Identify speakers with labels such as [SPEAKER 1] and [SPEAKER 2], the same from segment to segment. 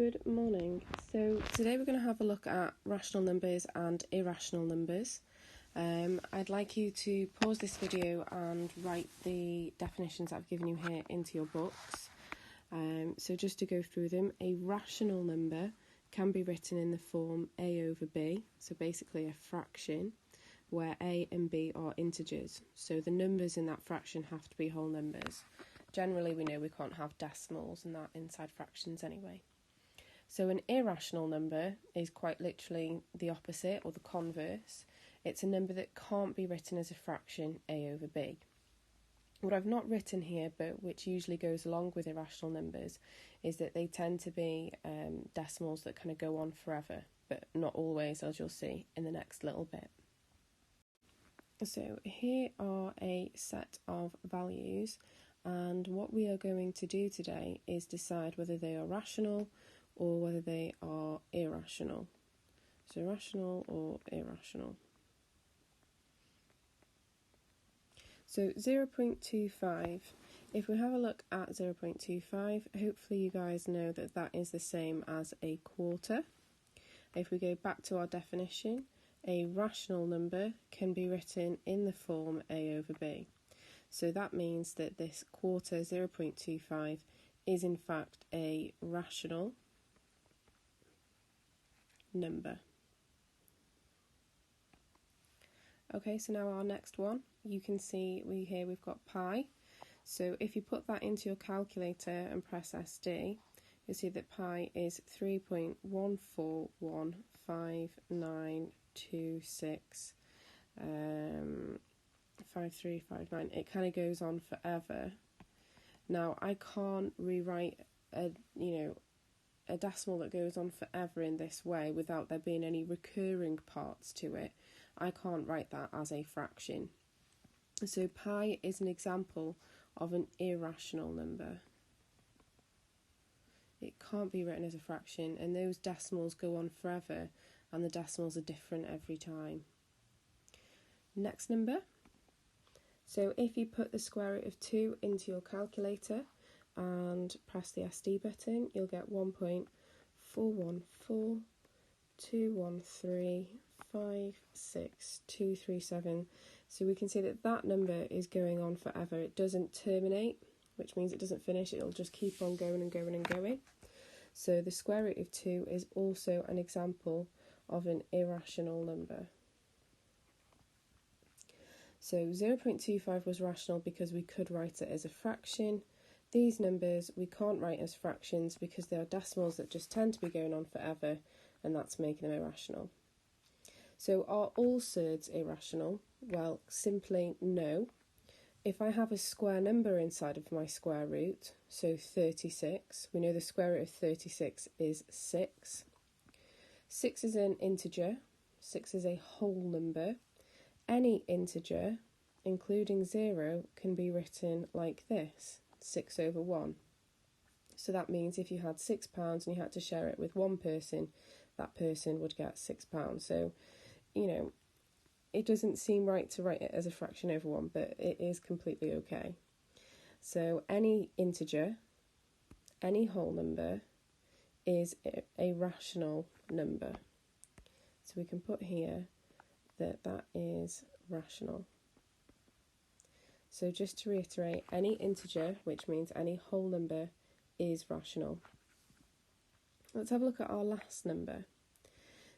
[SPEAKER 1] Good morning. So today we're going to have a look at rational numbers and irrational numbers. I'd like you to pause this video and write the definitions I've given you here into your books. So just to go through them, a rational number can be written in the form a over b, so basically a fraction where a and b are integers. So the numbers in that fraction have to be whole numbers. Generally, we know we can't have decimals and that inside fractions anyway. So an irrational number is quite literally the opposite or the converse. It's a number that can't be written as a fraction a over b. What I've not written here, but which usually goes along with irrational numbers, is that they tend to be decimals that kind of go on forever, but not always, as you'll see in the next little bit. So here are a set of values, and what we are going to do today is decide whether they are rational or whether they are irrational. So rational or irrational. So 0.25, if we have a look at 0.25, hopefully you guys know that that is the same as a quarter. If we go back to our definition, a rational number can be written in the form a over b. So that means that this quarter, 0.25, is in fact a rational number. Okay, so now our next one, you can see we've got pi. So if you put that into your calculator and press SD, you'll see that pi is 3.141592653539. It kind of goes on forever. Now I can't rewrite a decimal that goes on forever in this way without there being any recurring parts to it. I can't write that as a fraction. So pi is an example of an irrational number. It can't be written as a fraction, and those decimals go on forever, and the decimals are different every time. Next number. So if you put the square root of 2 into your calculator and press the SD button, you'll get 1.414213562237. So we can see that that number is going on forever. It doesn't terminate, which means it doesn't finish. It'll just keep on going and going and going. So the square root of 2 is also an example of an irrational number. So 0.25 was rational because we could write it as a fraction. These numbers we can't write as fractions because they are decimals that just tend to be going on forever, and that's making them irrational. So are all surds irrational? Well, simply no. If I have a square number inside of my square root, so 36, we know the square root of 36 is 6. 6 is an integer, 6 is a whole number. Any integer, including 0, can be written like this, 6 over 1. So that means if you had £6 and you had to share it with one person, that person would get £6. So, it doesn't seem right to write it as a fraction over 1, but it is completely okay. So any integer, any whole number, is a rational number. So we can put here that is rational. So just to reiterate, any integer, which means any whole number, is rational. Let's have a look at our last number.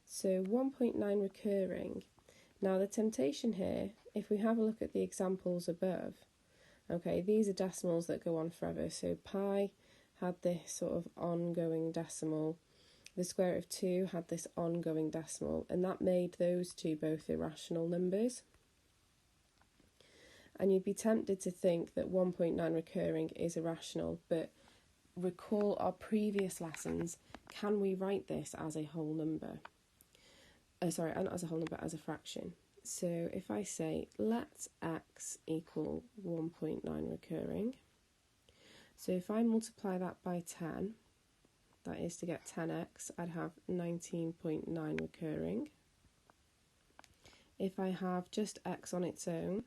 [SPEAKER 1] So 1.9 recurring. Now the temptation here, if we have a look at the examples above, okay, these are decimals that go on forever. So pi had this sort of ongoing decimal. The square root of 2 had this ongoing decimal, and that made those two both irrational numbers. And you'd be tempted to think that 1.9 recurring is irrational, but recall our previous lessons. Can we write this as a whole number? Not as a whole number, as a fraction. So if I say let x equal 1.9 recurring, so if I multiply that by 10, that is to get 10x, I'd have 19.9 recurring. If I have just x on its own,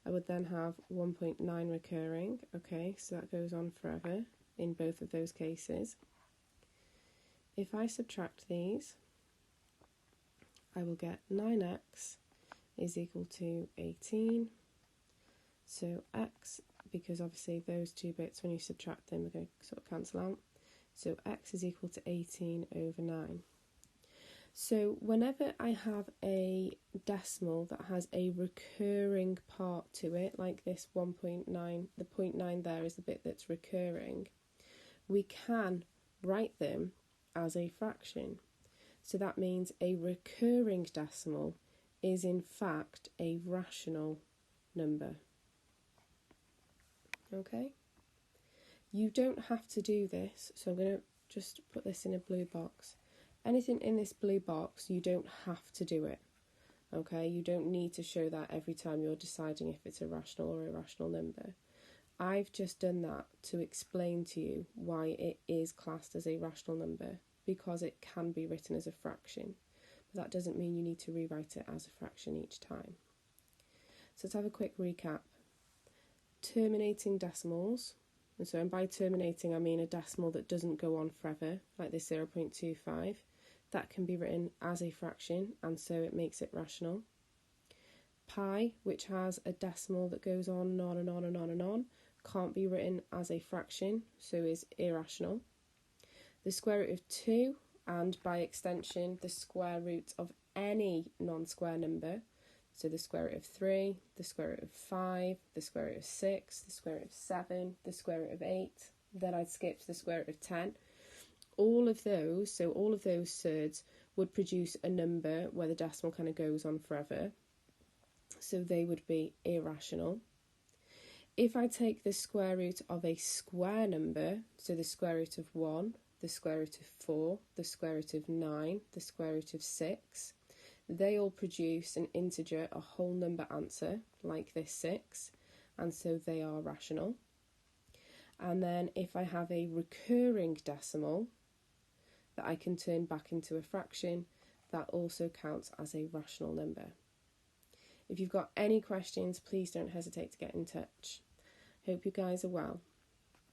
[SPEAKER 1] I would then have 1.9 recurring. Okay, so that goes on forever in both of those cases. If I subtract these, I will get 9x is equal to 18. So x, because obviously those two bits, when you subtract them, are going to sort of cancel out. So x is equal to 18 over 9. So whenever I have a decimal that has a recurring part to it, like this 1.9, the 0.9 there is the bit that's recurring, we can write them as a fraction. So that means a recurring decimal is in fact a rational number. Okay? You don't have to do this, so I'm going to just put this in a blue box. Anything in this blue box, you don't have to do it. Okay? You don't need to show that every time you're deciding if it's a rational or irrational number. I've just done that to explain to you why it is classed as a rational number, because it can be written as a fraction. But that doesn't mean you need to rewrite it as a fraction each time. So let's have a quick recap. Terminating decimals, and by terminating I mean a decimal that doesn't go on forever, like this 0.25, that can be written as a fraction, and so it makes it rational. Pi, which has a decimal that goes on and on and on and on and on, can't be written as a fraction, so is irrational. The square root of 2, and by extension the square root of any non-square number, so the square root of 3, the square root of 5, the square root of 6, the square root of 7, the square root of 8, then I'd skip to the square root of 10. All of those surds would produce a number where the decimal kind of goes on forever, so they would be irrational. If I take the square root of a square number, so the square root of 1, the square root of 4, the square root of 9, the square root of 6, they all produce an integer, a whole number answer, like this 6, and so they are rational. And then if I have a recurring decimal that I can turn back into a fraction, that also counts as a rational number. If you've got any questions, please don't hesitate to get in touch. Hope you guys are well.